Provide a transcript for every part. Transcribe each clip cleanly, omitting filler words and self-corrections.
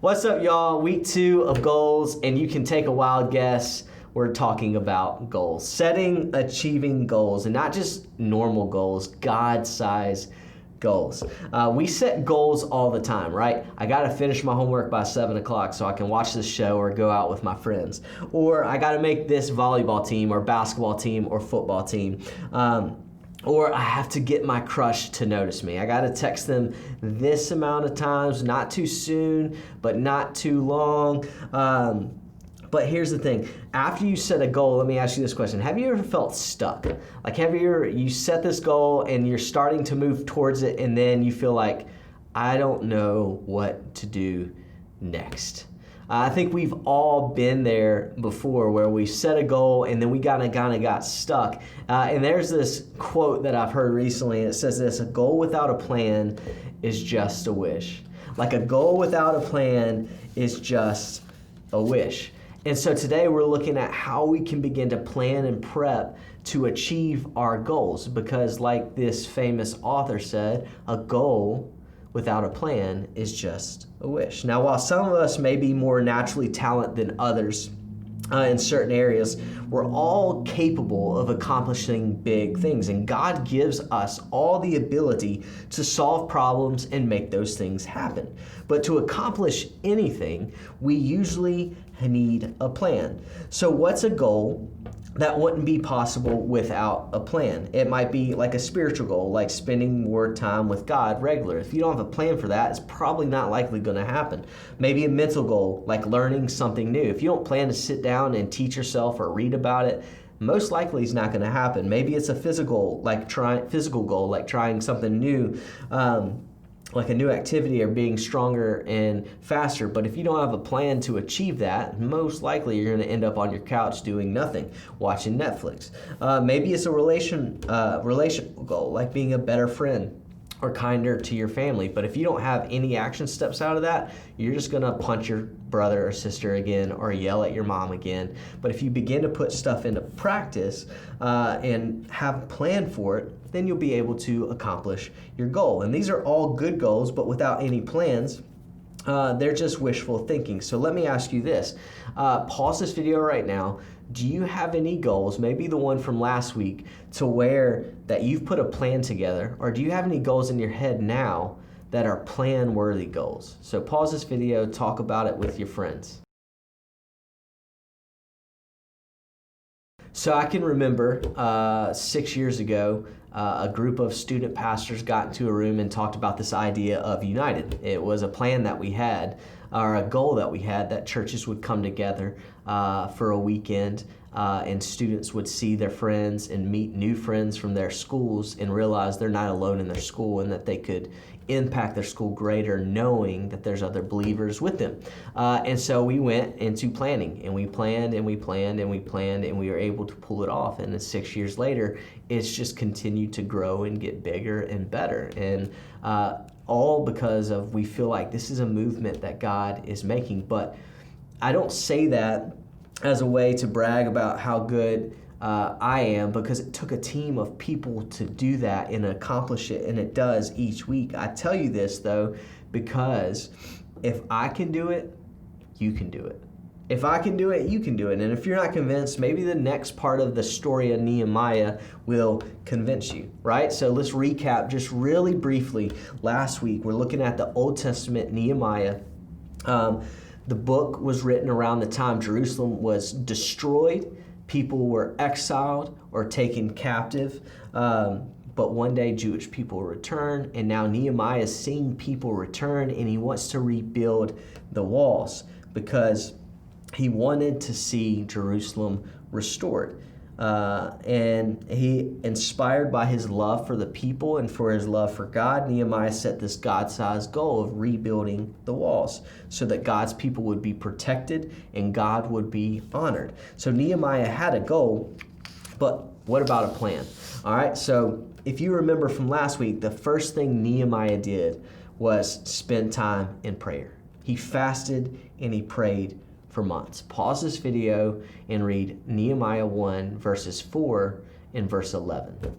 What's up, y'all? Week 2 of goals, and you can take a wild guess. We're talking about goals, setting, achieving goals, and not just normal goals, God-sized goals. We set goals all the time, right? I got to finish my homework by 7 o'clock so I can watch this show or go out with my friends. Or I got to make this volleyball team or basketball team or football team. Or I have to get my crush to notice me. I got to text them this amount of times, not too soon, but not too long. But here's the thing. After you set a goal, let me ask you this question. Have you ever felt stuck? Like, you set this goal and you're starting to move towards it, and then you feel like, I don't know what to do next. I think we've all been there before where we set a goal and then we kind of got stuck. And there's this quote that I've heard recently, and it says this: a goal without a plan is just a wish. Like, a goal without a plan is just a wish. And so today we're looking at how we can begin to plan and prep to achieve our goals, because like this famous author said, a goal without a plan is just a wish. Now, while some of us may be more naturally talented than others in certain areas, we're all capable of accomplishing big things, and God gives us all the ability to solve problems and make those things happen. But to accomplish anything, we usually need a plan. So what's a goal that wouldn't be possible without a plan? It might be like a spiritual goal, like spending more time with God regularly. If you don't have a plan for that, it's probably not likely going to happen. Maybe a mental goal, like learning something new. If you don't plan to sit down and teach yourself or read about it, most likely it's not going to happen. Maybe it's a physical goal, like trying something new, like a new activity or being stronger and faster. But if you don't have a plan to achieve that, most likely you're going to end up on your couch doing nothing, watching Netflix. Maybe it's a relational goal, like being a better friend or kinder to your family. But if you don't have any action steps out of that, you're just going to punch your brother or sister again or yell at your mom again. But if you begin to put stuff into practice and have a plan for it, then you'll be able to accomplish your goal. And these are all good goals, but without any plans, they're just wishful thinking. So let me ask you this. Pause this video right now. Do you have any goals, maybe the one from last week, to where that you've put a plan together? Or do you have any goals in your head now that are plan-worthy goals? So pause this video, talk about it with your friends. So I can remember 6 years ago, a group of student pastors got into a room and talked about this idea of United. It was a plan that we had, or a goal that we had, that churches would come together for a weekend and students would see their friends and meet new friends from their schools and realize they're not alone in their school, and that they could impact their school greater knowing that there's other believers with them. And so we went into planning, and we planned and we planned and we planned, and we were able to pull it off. And then 6 years later, it's just continued to grow and get bigger and better. And all because of, we feel like this is a movement that God is making. But I don't say that as a way to brag about how good I am, because it took a team of people to do that and accomplish it, and it does each week. I tell you this, though, because if I can do it, you can do it. If I can do it, you can do it. And if you're not convinced, maybe the next part of the story of Nehemiah will convince you, right? So let's recap just really briefly. Last week, we're looking at the Old Testament Nehemiah. The book was written around the time Jerusalem was destroyed. People were exiled or taken captive. But one day Jewish people return, and now Nehemiah is seeing people return, and he wants to rebuild the walls because he wanted to see Jerusalem restored. And he, inspired by his love for the people and for his love for God, Nehemiah set this God-sized goal of rebuilding the walls so that God's people would be protected and God would be honored. So Nehemiah had a goal, but what about a plan? All right, so if you remember from last week, the first thing Nehemiah did was spend time in prayer. He fasted and he prayed for months. Pause this video and read Nehemiah 1, verses 4 and verse 11.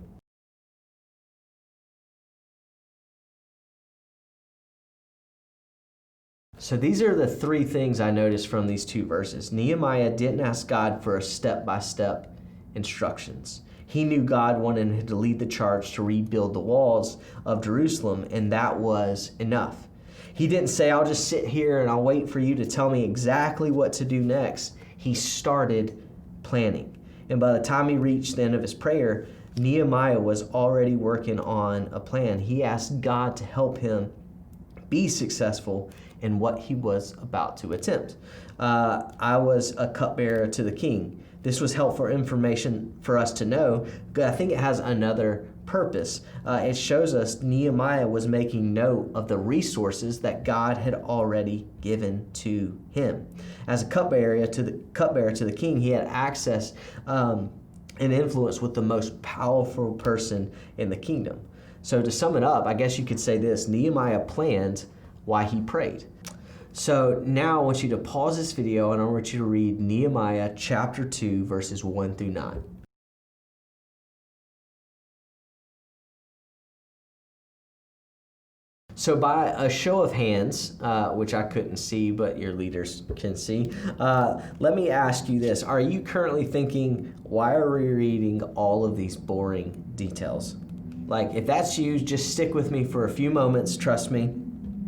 So these are the three things I noticed from these two verses. Nehemiah didn't ask God for a step-by-step instructions. He knew God wanted him to lead the charge to rebuild the walls of Jerusalem, and that was enough. He didn't say, I'll just sit here and I'll wait for you to tell me exactly what to do next. He started planning. And by the time he reached the end of his prayer, Nehemiah was already working on a plan. He asked God to help him be successful in what he was about to attempt. I was a cupbearer to the king. This was helpful information for us to know, but I think it has another purpose. It shows us Nehemiah was making note of the resources that God had already given to him. As a cupbearer to the king, he had access and influence with the most powerful person in the kingdom. So to sum it up, I guess you could say this: Nehemiah planned while he prayed. So now I want you to pause this video and I want you to read Nehemiah chapter 2, verses 1 through 9. So by a show of hands, which I couldn't see, but your leaders can see, let me ask you this. Are you currently thinking, why are we reading all of these boring details? Like, if that's you, just stick with me for a few moments, trust me.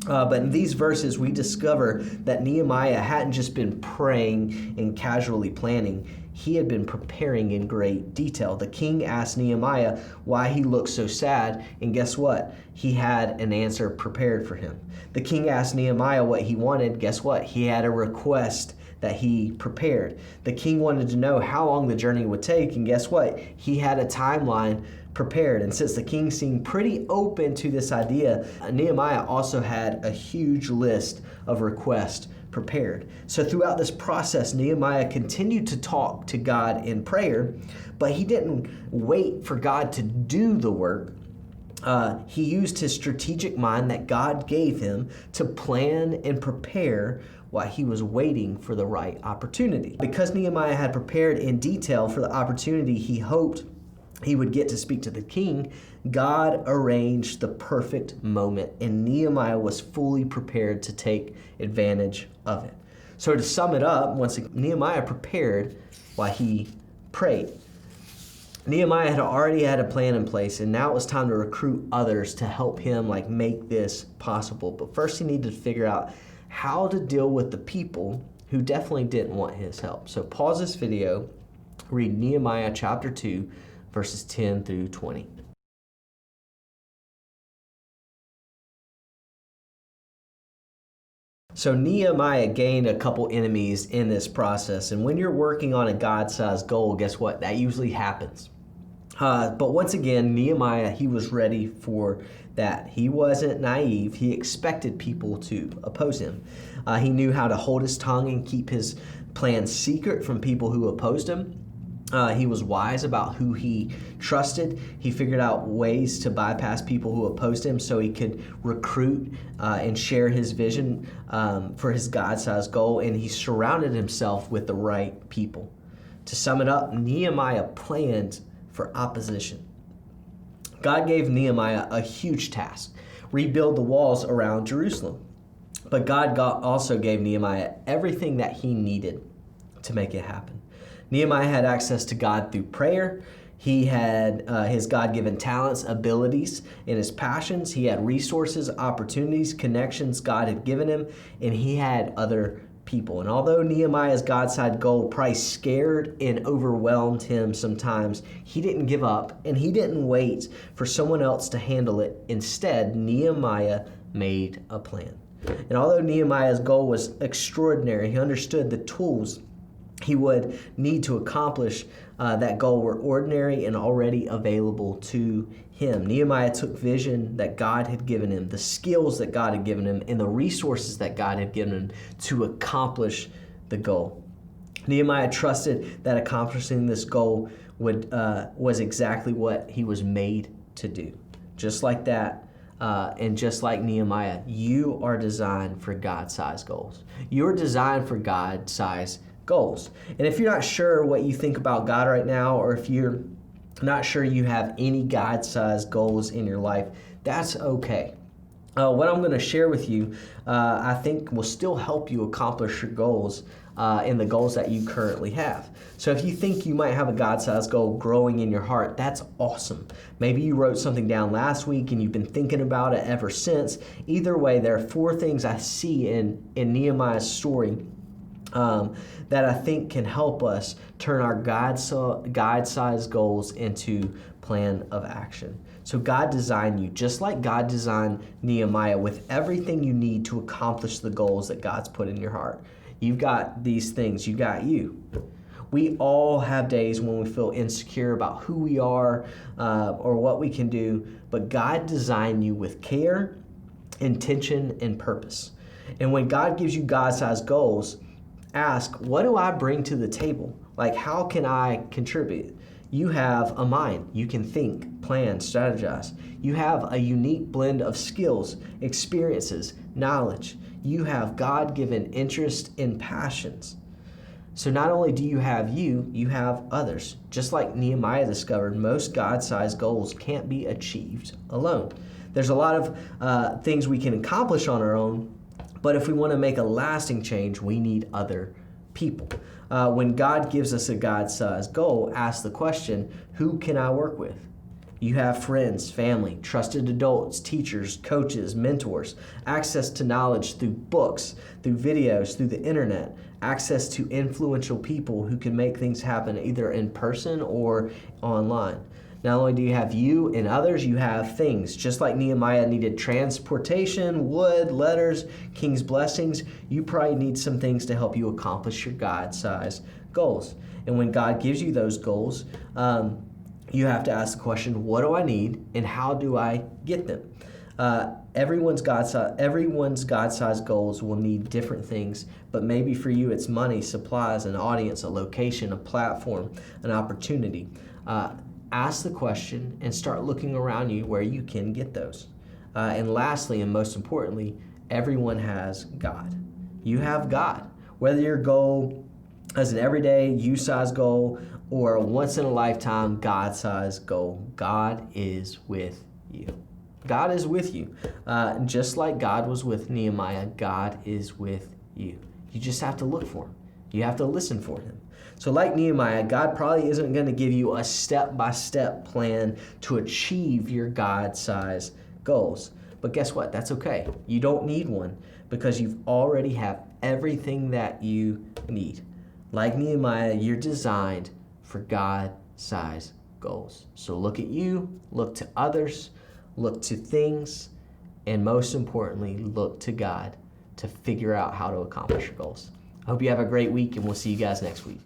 But in these verses, we discover that Nehemiah hadn't just been praying and casually planning. He had been preparing in great detail. The king asked Nehemiah why he looked so sad, and guess what? He had an answer prepared for him. The king asked Nehemiah what he wanted. Guess what? He had a request that he prepared. The king wanted to know how long the journey would take, and guess what? He had a timeline prepared. And since the king seemed pretty open to this idea, Nehemiah also had a huge list of requests prepared. So throughout this process, Nehemiah continued to talk to God in prayer, but he didn't wait for God to do the work. He used his strategic mind that God gave him to plan and prepare while he was waiting for the right opportunity. Because Nehemiah had prepared in detail for the opportunity he hoped he would get to speak to the king, God arranged the perfect moment, and Nehemiah was fully prepared to take advantage of it. So to sum it up, once again, Nehemiah prepared while he prayed. Nehemiah had already had a plan in place, and now it was time to recruit others to help him make this possible. But first he needed to figure out how to deal with the people who definitely didn't want his help. So pause this video, read Nehemiah chapter 2, verses 10 through 20. So Nehemiah gained a couple enemies in this process. And when you're working on a God-sized goal, guess what? That usually happens. But once again, Nehemiah, he was ready for that. He wasn't naive. He expected people to oppose him. He knew how to hold his tongue and keep his plans secret from people who opposed him. He was wise about who he trusted. He figured out ways to bypass people who opposed him so he could recruit and share his vision for his God-sized goal, and he surrounded himself with the right people. To sum it up, Nehemiah planned for opposition. God gave Nehemiah a huge task: rebuild the walls around Jerusalem. But God also gave Nehemiah everything that he needed to make it happen. Nehemiah had access to God through prayer. He had his God-given talents, abilities, and his passions. He had resources, opportunities, connections God had given him, and he had other people. And although Nehemiah's God-sized goal probably scared and overwhelmed him sometimes, he didn't give up, and he didn't wait for someone else to handle it. Instead, Nehemiah made a plan. And although Nehemiah's goal was extraordinary, he understood the tools he would need to accomplish that goal were ordinary and already available to him. Nehemiah took vision that God had given him, the skills that God had given him, and the resources that God had given him to accomplish the goal. Nehemiah trusted that accomplishing this goal was exactly what he was made to do. Just like that, and just like Nehemiah, you are designed for God-sized goals. You're designed for God-sized goals. And if you're not sure what you think about God right now, or if you're not sure you have any God-sized goals in your life, that's okay. what I'm going to share with you, I think will still help you accomplish your goals and the goals that you currently have. So if you think you might have a God-sized goal growing in your heart, that's awesome. Maybe you wrote something down last week and you've been thinking about it ever since. Either way, there are 4 things I see in Nehemiah's story that I think can help us turn our God-sized goals into plan of action. So God designed you, just like God designed Nehemiah, with everything you need to accomplish the goals that God's put in your heart. You've got these things, you got you. We all have days when we feel insecure about who we are or what we can do, but God designed you with care, intention, and purpose. And when God gives you God-sized goals, ask, what do I bring to the table? Like, how can I contribute? You have a mind. You can think, plan, strategize. You have a unique blend of skills, experiences, knowledge. You have God-given interest and passions. So not only do you have you have others. Just like Nehemiah discovered, most God-sized goals can't be achieved alone. There's a lot of things we can accomplish on our own, but if we want to make a lasting change, we need other people. When God gives us a God-sized goal, ask the question, who can I work with? You have friends, family, trusted adults, teachers, coaches, mentors, access to knowledge through books, through videos, through the internet, access to influential people who can make things happen either in person or online. Not only do you have you and others, you have things. Just like Nehemiah needed transportation, wood, letters, king's blessings, you probably need some things to help you accomplish your God-sized goals. And when God gives you those goals, you have to ask the question, what do I need and how do I get them? Everyone's God-sized goals will need different things, but maybe for you it's money, supplies, an audience, a location, a platform, an opportunity. Ask the question and start looking around you where you can get those. And lastly, and most importantly, everyone has God. You have God. Whether your goal is an everyday, you-sized goal, or a once-in-a-lifetime, God-sized goal, God is with you. God is with you. Just like God was with Nehemiah, God is with you. You just have to look for him. You have to listen for him. So like Nehemiah, God probably isn't going to give you a step-by-step plan to achieve your God-sized goals. But guess what? That's okay. You don't need one because you already have everything that you need. Like Nehemiah, you're designed for God-sized goals. So look at you, look to others, look to things, and most importantly, look to God to figure out how to accomplish your goals. I hope you have a great week, and we'll see you guys next week.